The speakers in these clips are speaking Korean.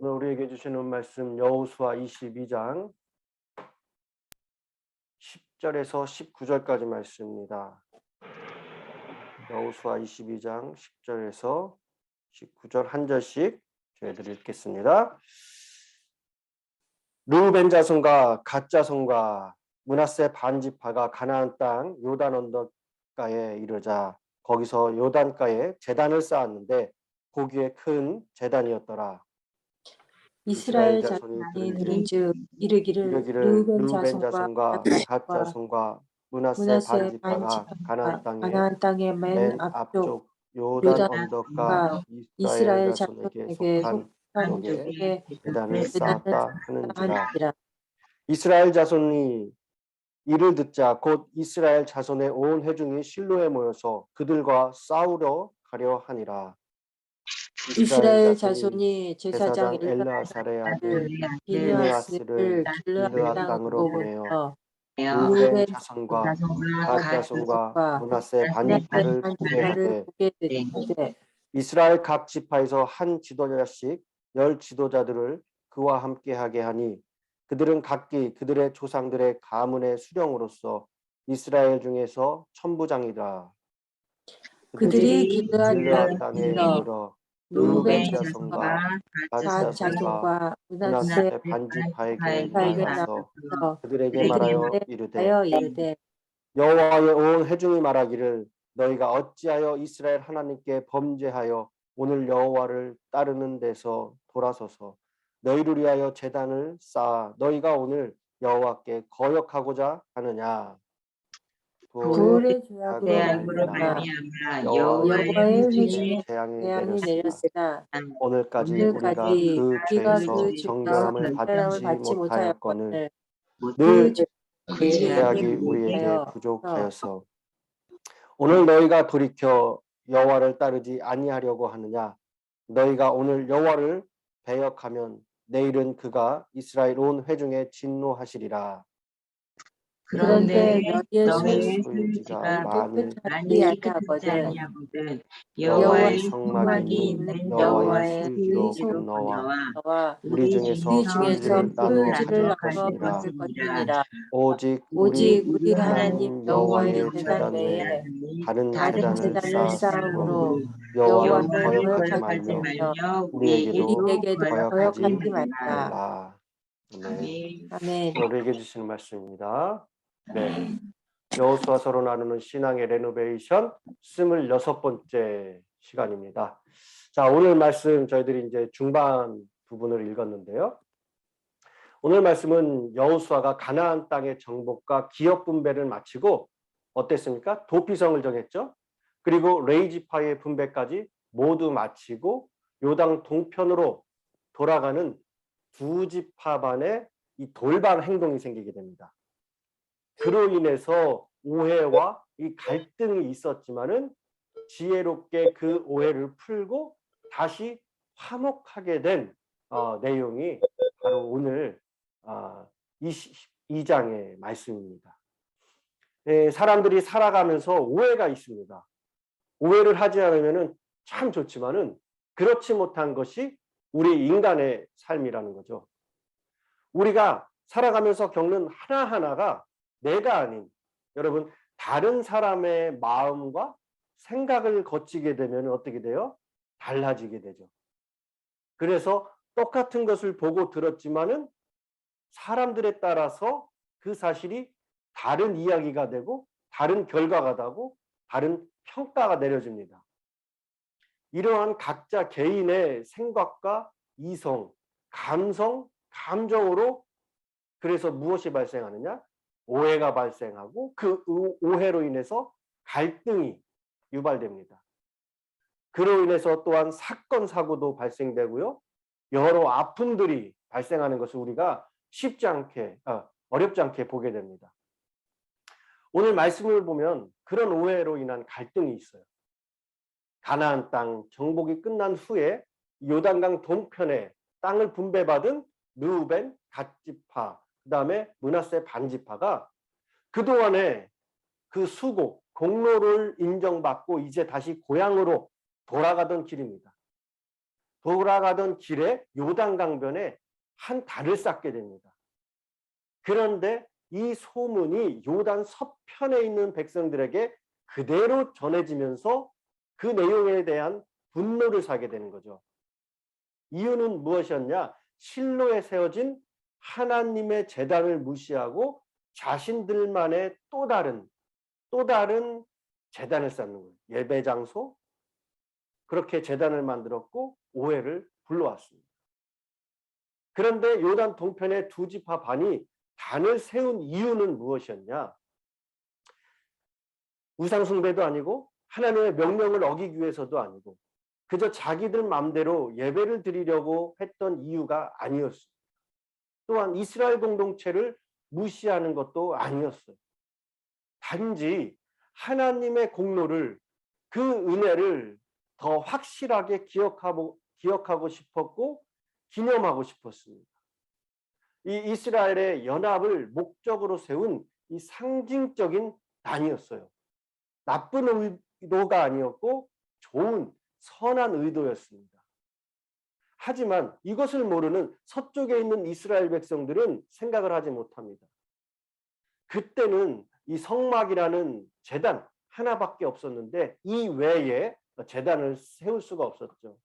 오늘 우리에게 주시는 말씀 여호수아 22장 10절에서 19절까지 말씀입니다. 여호수아 22장 10절에서 19절 한 절씩 저희들이 읽겠습니다. 르우벤 자손과 갓 자손과 므낫세 반 지파가 가나안 땅 요단 언덕가에 이르자 거기서 요단가에 제단을 쌓았는데 거기에 큰 제단이었더라. 이스라엘 자손이 들은즉 이르기를 르우벤 자손과 갓 자손과 므낫세 므낫세 반 반 지파가 지파가 가나안 땅의 맨 맨 앞쪽 앞쪽 요단 요단 언덕가 이스라엘 이스라엘 자손에게 자손에게 속한 속한 쪽에 쪽에 제단을 제단을 쌓았다 하는지라. 쌓은지라. 이스라엘 자손이 이를 듣자 곧 이스라엘 자손의 온 회중이 실로에 모여서 그들과 싸우러 가려 하니라. 이스라엘 자손이 제사장 엘르아살의 아들 엘르아살을 비느하스를 비느하스를 길르앗 길르앗 땅으로 땅으로 보내어 보내어 르우벤 르우벤 자손과 갓 갓 자손과 자손과 므낫세 반 므낫세 지파를 반 보게 지파를 하되 보게 되되 이스라엘 각 지파에서 한 지도자씩 10 지도자들을 그와 함께 하게 하니 그들은 각기 그들의 조상들의 가문의 수령으로서 이스라엘 중에서 천부장이다. 그들이 길르앗 땅에 이르러 이르러 르우벤 르우벤 자손과 갓 갓 자손과 자손과 므낫세 므낫세 반 지파에게 지파에게 나가서 나가서 그들에게 말하여 이르되 이르되 여호와의 온 회중이 말하기를 너희가 어찌하여 이스라엘 하나님께 범죄하여 오늘 여호와를 따르는 데서 돌아서서 너희를 위하여 제단을 쌓아 너희가 오늘 여호와께 거역하고자 하느냐. 불의 죄악으로 말미암아 여호와의 회중에 재앙이 재앙이 내렸으나 오늘까지 우리가 오늘까지 그 우리가 죄에서 그 정결함을 받지 못하였거늘 늘 그 죄악이 우리에게 부족하여서 오늘 너희가 돌이켜 여호와를 따르지 아니하려고 하느냐. 너희가 오늘 여호와를 배역하면 내일은 그가 이스라엘 온 회중에 진노하시리라. 그런데 너희의 소유지가 많이 깨끗하지 아니하거든 여호와의 여호와의 성막이 있는 여호와의 소유지로 건너와 우리 중에서 소유지를 나누어 가질 것이니라. 오직 우리 하나님 여호와의 여호와의 제단 외에 다른 제단을 제단을 쌓음으로 쌓음으로 여호와를 여호와를 거역하지 거역하지 말며 말며 우리에게도 우리에게도 거역하지 거역하지 말라. 말라. 아멘. 아멘. 우리에게 주시는 말씀입니다. 네. 여호수아서로 나누는 신앙의 레노베이션 26번째 시간입니다. 자, 오늘 말씀 저희들이 이제 중반 부분을 읽었는데요. 오늘 말씀은 여호수아가 가나안 땅의 정복과 기업 분배를 마치고 어땠습니까? 도피성을 정했죠. 그리고 레이지파의 분배까지 모두 마치고 요단 동편으로 돌아가는 두 지파반의 이 돌발 행동이 생기게 됩니다. 그로 인해서 오해와 이 갈등이 있었지만은 지혜롭게 그 오해를 풀고 다시 화목하게 된 내용이 바로 오늘 22장의 말씀입니다. 사람들이 살아가면서 오해가 있습니다. 오해를 하지 않으면 참 좋지만은 그렇지 못한 것이 우리 인간의 삶이라는 거죠. 우리가 살아가면서 겪는 하나하나가 내가 아닌 여러분 다른 사람의 마음과 생각을 거치게 되면 어떻게 돼요? 달라지게 되죠. 그래서 똑같은 것을 보고 들었지만은 사람들에 따라서 그 사실이 다른 이야기가 되고 다른 결과가 되고 다른 평가가 내려집니다. 이러한 각자 개인의 생각과 이성, 감성, 감정으로 그래서 무엇이 발생하느냐? 오해가 발생하고 그 오해로 인해서 갈등이 유발됩니다. 그로 인해서 또한 사건, 사고도 발생되고요. 여러 아픔들이 발생하는 것을 우리가 어렵지 않게 보게 됩니다. 오늘 말씀을 보면 그런 오해로 인한 갈등이 있어요. 가나안 땅 정복이 끝난 후에 요단강 동편에 땅을 분배받은 르우벤, 갓 지파, 그 다음에 므낫세 반 지파가 그동안에 그 수고, 공로를 인정받고 이제 다시 고향으로 돌아가던 길입니다. 돌아가던 길에 요단강변에 한 단을 쌓게 됩니다. 그런데 이 소문이 요단 서편에 있는 백성들에게 그대로 전해지면서 그 내용에 대한 분노를 사게 되는 거죠. 이유는 무엇이었냐? 실로에 세워진 하나님의 제단을 무시하고 자신들만의 또 다른 제단을 쌓는 거예요. 예배 장소, 그렇게 제단을 만들었고 오해를 불러왔습니다. 그런데 요단 동편의 두 지파 반이 단을 세운 이유는 무엇이었냐? 우상숭배도 아니고 하나님의 명령을 어기기 위해서도 아니고 그저 자기들 마음대로 예배를 드리려고 했던 이유가 아니었습니다. 또한 이스라엘 공동체를 무시하는 것도 아니었어요. 단지 하나님의 공로를, 그 은혜를 더 확실하게 기억하고 싶었고 기념하고 싶었습니다. 이 이스라엘의 연합을 목적으로 세운 이 상징적인 단이었어요. 나쁜 의도가 아니었고 좋은 선한 의도였습니다. 하지만 이것을 모르는 서쪽에 있는 이스라엘 백성들은 생각을 하지 못합니다. 그때는 이 성막이라는 제단 하나밖에 없었는데 이 외에 제단을 세울 수가 없었죠.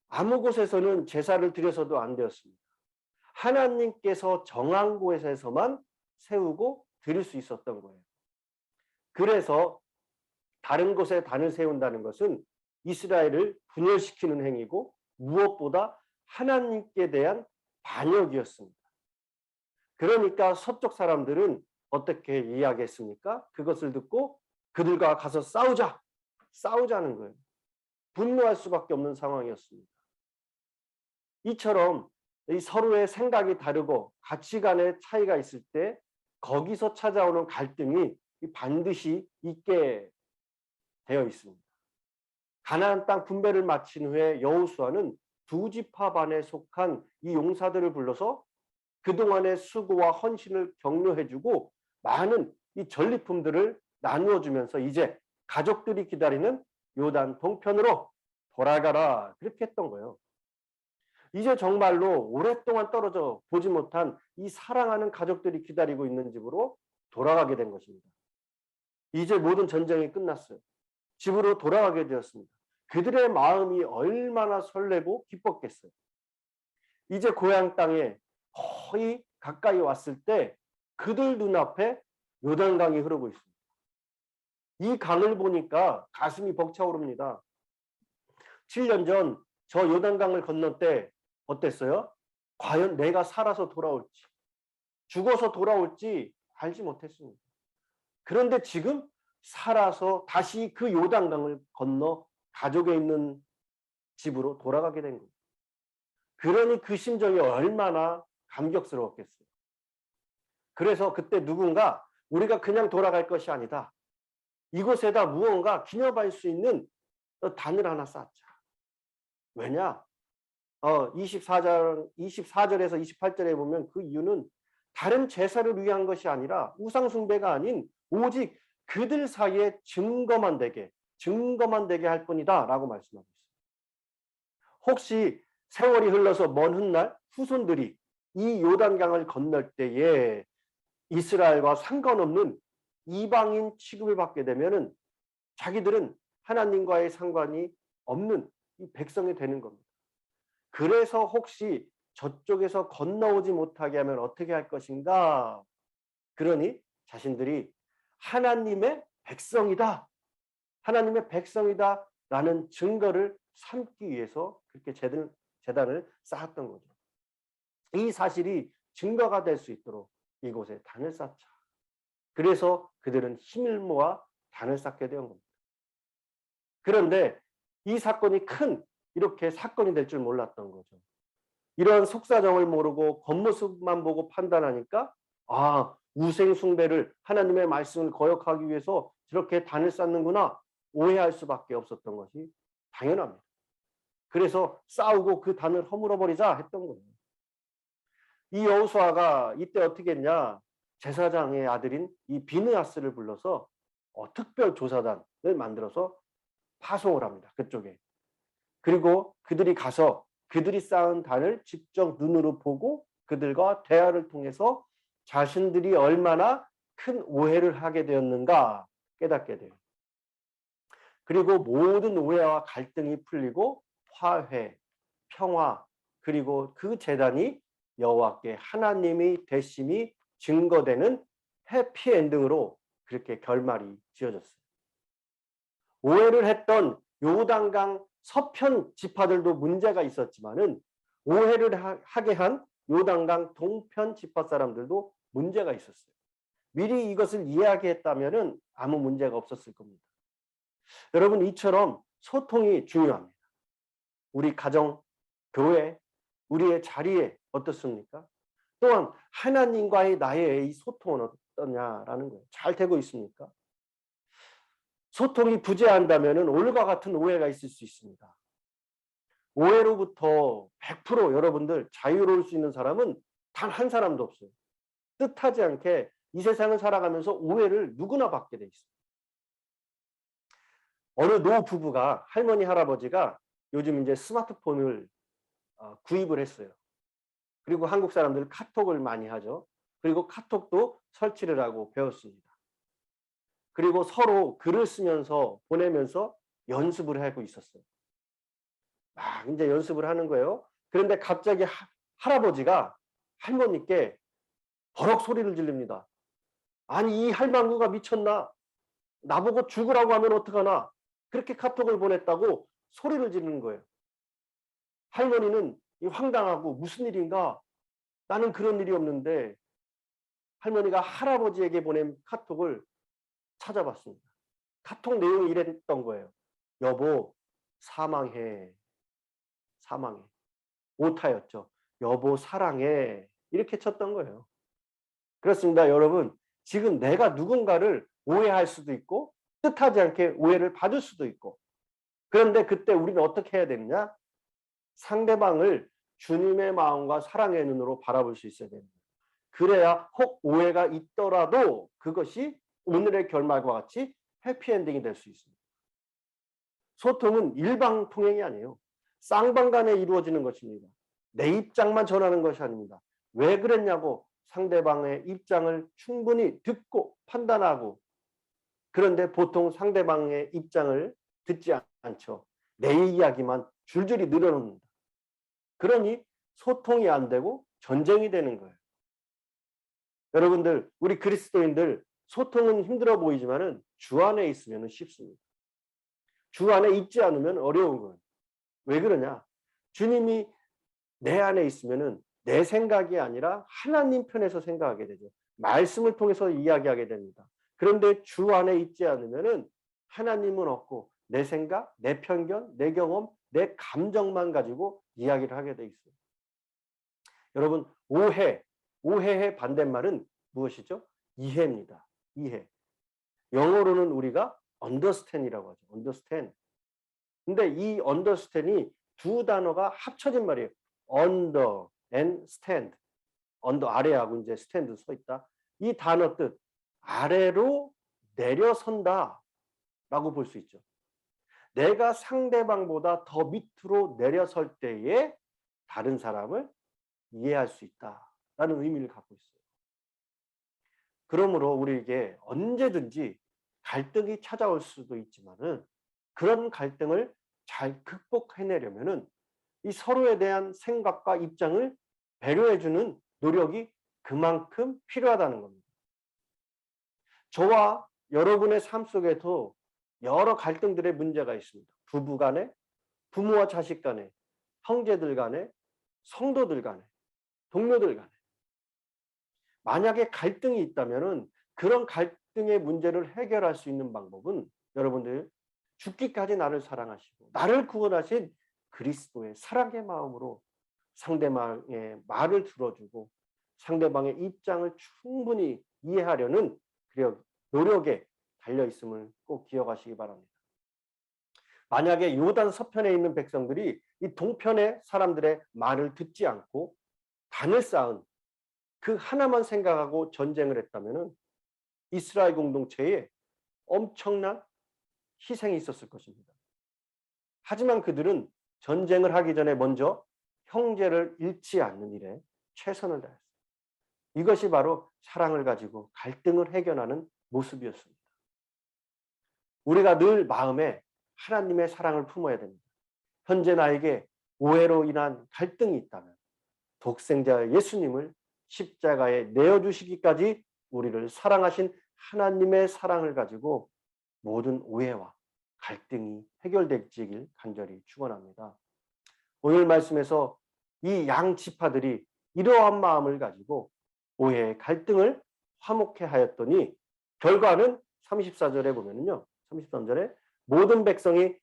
아무 곳에서는 제사를 드려서도 안 되었습니다. 하나님께서 정한 곳에서만 세우고 드릴 수 있었던 거예요. 그래서 다른 곳에 단을 세운다는 것은 이스라엘을 분열시키는 행위고 무엇보다 하나님께 대한 반역이었습니다. 그러니까 서쪽 사람들은 어떻게 이야기했습니까? 그것을 듣고 그들과 가서 싸우자는 거예요. 분노할 수밖에 없는 상황이었습니다. 이처럼 이 서로의 생각이 다르고 가치관의 차이가 있을 때 거기서 찾아오는 갈등이 반드시 있게 되어 있습니다. 가나안 땅 분배를 마친 후에 여호수아는 두 지파 반에 속한 이 용사들을 불러서 그동안의 수고와 헌신을 격려해주고 많은 이 전리품들을 나누어 주면서 이제 가족들이 기다리는 요단 동편으로 돌아가라, 그렇게 했던 거예요. 이제 정말로 오랫동안 떨어져 보지 못한 이 사랑하는 가족들이 기다리고 있는 집으로 돌아가게 된 것입니다. 이제 모든 전쟁이 끝났어요. 집으로 돌아가게 되었습니다. 그들의 마음이 얼마나 설레고 기뻤겠어요. 이제 고향 땅에 거의 가까이 왔을 때 그들 눈앞에 요단강이 흐르고 있습니다. 이 강을 보니까 가슴이 벅차오릅니다. 7년 전 저 요단강을 건널 때 어땠어요? 과연 내가 살아서 돌아올지, 죽어서 돌아올지 알지 못했습니다. 그런데 지금 살아서 다시 그 요단강을 건너 가족에 있는 집으로 돌아가게 된 겁니다. 그러니 그 심정이 얼마나 감격스러웠겠어요. 그래서 그때 누군가 우리가 그냥 돌아갈 것이 아니다, 이곳에다 무언가 기념할 수 있는 단을 하나 쌓자. 왜냐? 24절에서 28절에 보면 그 이유는 다른 제사를 위한 것이 아니라 우상 숭배가 아닌 오직 그들 사이에 증거만 되게 할 뿐이다 라고 말씀하고 있습니다. 혹시 세월이 흘러서 먼 훗날 후손들이 이 요단강을 건널 때에 이스라엘과 상관없는 이방인 취급을 받게 되면은 자기들은 하나님과의 상관이 없는 이 백성이 되는 겁니다. 그래서 혹시 저쪽에서 건너오지 못하게 하면 어떻게 할 것인가? 그러니 자신들이 하나님의 백성이다 라는 증거를 삼기 위해서 그렇게 제단을 쌓았던 거죠. 이 사실이 증거가 될 수 있도록 이곳에 단을 쌓자. 그래서 그들은 힘을 모아 단을 쌓게 된 겁니다. 그런데 이 사건이 이렇게 사건이 될 줄 몰랐던 거죠. 이런 속사정을 모르고 겉모습만 보고 판단하니까 우생 숭배를, 하나님의 말씀을 거역하기 위해서 저렇게 단을 쌓는구나 오해할 수밖에 없었던 것이 당연합니다. 그래서 싸우고 그 단을 허물어버리자 했던 거예요. 이 여호수아가 이때 어떻게 했냐? 제사장의 아들인 이 비느하스를 불러서 특별 조사단을 만들어서 파송을 합니다. 그쪽에. 그리고 그들이 가서 그들이 쌓은 단을 직접 눈으로 보고 그들과 대화를 통해서 자신들이 얼마나 큰 오해를 하게 되었는가 깨닫게 돼요. 그리고 모든 오해와 갈등이 풀리고 화해, 평화, 그리고 그 제단이 여호와께 하나님이 되심이 증거되는 해피엔딩으로 그렇게 결말이 지어졌어요. 오해를 했던 요단강 서편 지파들도 문제가 있었지만은 오해를 하게 한 요단강 동편 지파 사람들도 문제가 있었어요. 미리 이것을 이야기했다면은 아무 문제가 없었을 겁니다. 여러분, 이처럼 소통이 중요합니다. 우리 가정, 교회, 우리의 자리에 어떻습니까? 또한 하나님과의 나의 이 소통은 어떠냐라는 거예요. 잘 되고 있습니까? 소통이 부재한다면 올과 같은 오해가 있을 수 있습니다. 오해로부터 100% 여러분들 자유로울 수 있는 사람은 단 한 사람도 없어요. 뜻하지 않게 이 세상을 살아가면서 오해를 누구나 받게 돼 있어요. 어느 노 부부가 할머니 할아버지가 요즘 이제 스마트폰을 구입을 했어요. 그리고 한국 사람들 카톡을 많이 하죠. 그리고 카톡도 설치를 하고 배웠습니다. 그리고 서로 글을 쓰면서 보내면서 연습을 하고 있었어요. 막 이제 연습을 하는 거예요. 그런데 갑자기 할아버지가 할머니께 버럭 소리를 지릅니다. 아니, 이 할망구가 미쳤나? 나보고 죽으라고 하면 어떡하나? 그렇게 카톡을 보냈다고 소리를 지르는 거예요. 할머니는 황당하고 무슨 일인가? 나는 그런 일이 없는데 할머니가 할아버지에게 보낸 카톡을 찾아봤습니다. 카톡 내용이 이랬던 거예요. 여보, 사망해. 사망해. 오타였죠. 여보, 사랑해. 이렇게 쳤던 거예요. 그렇습니다, 여러분. 지금 내가 누군가를 오해할 수도 있고 뜻하지 않게 오해를 받을 수도 있고, 그런데 그때 우리는 어떻게 해야 되느냐? 상대방을 주님의 마음과 사랑의 눈으로 바라볼 수 있어야 됩니다. 그래야 혹 오해가 있더라도 그것이 오늘의 결말과 같이 해피엔딩이 될 수 있습니다. 소통은 일방통행이 아니에요. 쌍방간에 이루어지는 것입니다. 내 입장만 전하는 것이 아닙니다. 왜 그랬냐고 상대방의 입장을 충분히 듣고 판단하고, 그런데 보통 상대방의 입장을 듣지 않죠. 내 이야기만 줄줄이 늘어놓습니다. 그러니 소통이 안 되고 전쟁이 되는 거예요. 여러분들, 우리 그리스도인들 소통은 힘들어 보이지만은 주 안에 있으면 쉽습니다. 주 안에 있지 않으면 어려운 거예요. 왜 그러냐? 주님이 내 안에 있으면은 내 생각이 아니라 하나님 편에서 생각하게 되죠. 말씀을 통해서 이야기하게 됩니다. 그런데 주 안에 있지 않으면은 하나님은 없고 내 생각, 내 편견, 내 경험, 내 감정만 가지고 이야기를 하게 돼 있어요. 여러분, 오해의 반대말은 무엇이죠? 이해입니다. 이해. 영어로는 우리가 understand이라고 하죠. understand. 근데 이 understand이 두 단어가 합쳐진 말이에요. under and stand. under 아래하고 이제 stand 서 있다. 이 단어 뜻, 아래로 내려선다 라고 볼 수 있죠. 내가 상대방보다 더 밑으로 내려설 때에 다른 사람을 이해할 수 있다라는 의미를 갖고 있어요. 그러므로 우리에게 언제든지 갈등이 찾아올 수도 있지만은 그런 갈등을 잘 극복해내려면은 이 서로에 대한 생각과 입장을 배려해주는 노력이 그만큼 필요하다는 겁니다. 저와 여러분의 삶 속에도 여러 갈등들의 문제가 있습니다. 부부 간에, 부모와 자식 간에, 형제들 간에, 성도들 간에, 동료들 간에. 만약에 갈등이 있다면은 그런 갈등의 문제를 해결할 수 있는 방법은 여러분들 죽기까지 나를 사랑하시고 나를 구원하신 그리스도의 사랑의 마음으로 상대방의 말을 들어주고 상대방의 입장을 충분히 이해하려는 노력에 달려있음을 꼭 기억하시기 바랍니다. 만약에 요단 서편에 있는 백성들이 이 동편의 사람들의 말을 듣지 않고 단을 쌓은 그 하나만 생각하고 전쟁을 했다면 이스라엘 공동체에 엄청난 희생이 있었을 것입니다. 하지만 그들은 전쟁을 하기 전에 먼저 형제를 잃지 않는 일에 최선을 다했어요. 이것이 바로 사랑을 가지고 갈등을 해결하는 모습이었습니다. 우리가 늘 마음에 하나님의 사랑을 품어야 됩니다. 현재 나에게 오해로 인한 갈등이 있다면 독생자 예수님을 십자가에 내어주시기까지 우리를 사랑하신 하나님의 사랑을 가지고 모든 오해와 갈등이 해결되길 간절히 축원합니다. 오늘 말씀에서 이 양 지파들이 이러한 마음을 가지고 오해의 갈등을 화목해 하였더니 결과는 34절에 보면은요. 33절에 모든 백성이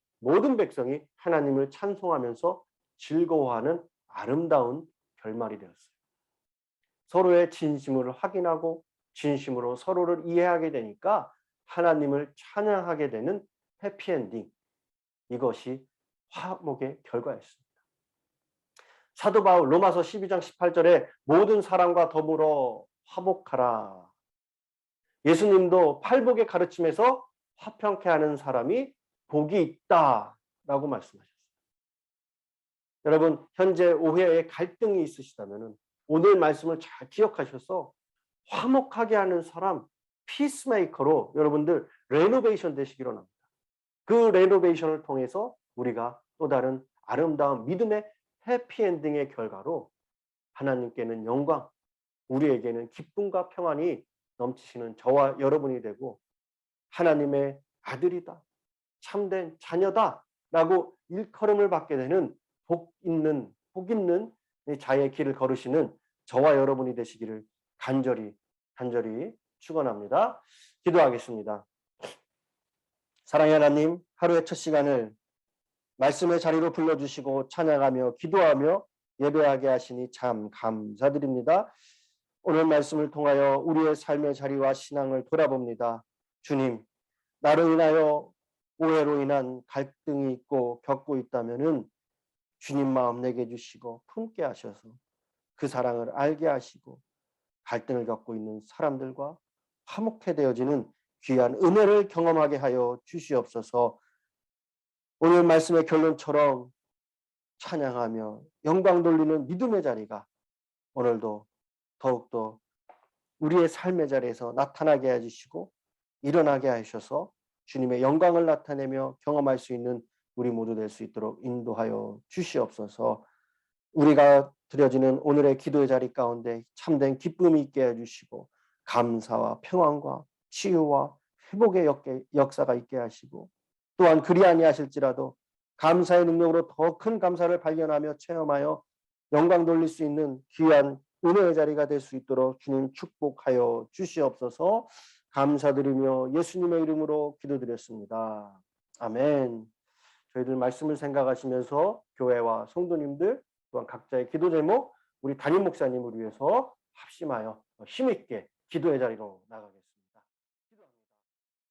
하나님을 찬송하면서 즐거워하는 아름다운 결말이 되었어요. 서로의 진심을 확인하고 진심으로 서로를 이해하게 되니까 하나님을 찬양하게 되는 해피엔딩. 이것이 화목의 결과였습니다. 사도 바울 로마서 12장 18절에 모든 사람과 더불어 화목하라. 예수님도 팔복의 가르침에서 화평케 하는 사람이 복이 있다라고 말씀하셨어요. 여러분, 현재 오해의 갈등이 있으시다면 오늘 말씀을 잘 기억하셔서 화목하게 하는 사람, 피스메이커로 여러분들 레노베이션 되시기로 합니다. 그 레노베이션을 통해서 우리가 또 다른 아름다운 믿음의 해피엔딩의 결과로 하나님께는 영광, 우리에게는 기쁨과 평안이 넘치시는 저와 여러분이 되고 하나님의 아들이다, 참된 자녀다 라고 일컬음을 받게 되는 복 있는 자의 길을 걸으시는 저와 여러분이 되시기를 간절히 축원합니다. 기도하겠습니다. 사랑의 하나님, 하루의 첫 시간을 말씀의 자리로 불러주시고 찬양하며 기도하며 예배하게 하시니 참 감사드립니다. 오늘 말씀을 통하여 우리의 삶의 자리와 신앙을 돌아봅니다. 주님, 나로 인하여 오해로 인한 갈등이 있고 겪고 있다면은 주님 마음 내게 주시고 품게 하셔서 그 사랑을 알게 하시고 갈등을 겪고 있는 사람들과 화목해 되어지는 귀한 은혜를 경험하게 하여 주시옵소서. 오늘 말씀의 결론처럼 찬양하며 영광 돌리는 믿음의 자리가 오늘도 더욱더 우리의 삶의 자리에서 나타나게 해주시고 일어나게 하셔서 주님의 영광을 나타내며 경험할 수 있는 우리 모두 될 수 있도록 인도하여 주시옵소서. 우리가 드려지는 오늘의 기도의 자리 가운데 참된 기쁨이 있게 해주시고 감사와 평안과 치유와 회복의 역사가 있게 하시고 또한 그리 아니하실지라도 감사의 능력으로 더 큰 감사를 발견하며 체험하여 영광 돌릴 수 있는 귀한 은혜의 자리가 될 수 있도록 주님 축복하여 주시옵소서. 감사드리며 예수님의 이름으로 기도드렸습니다. 아멘. 저희들 말씀을 생각하시면서 교회와 성도님들 또한 각자의 기도 제목 우리 담임 목사님을 위해서 합심하여 힘있게 기도의 자리로 나가겠습니다.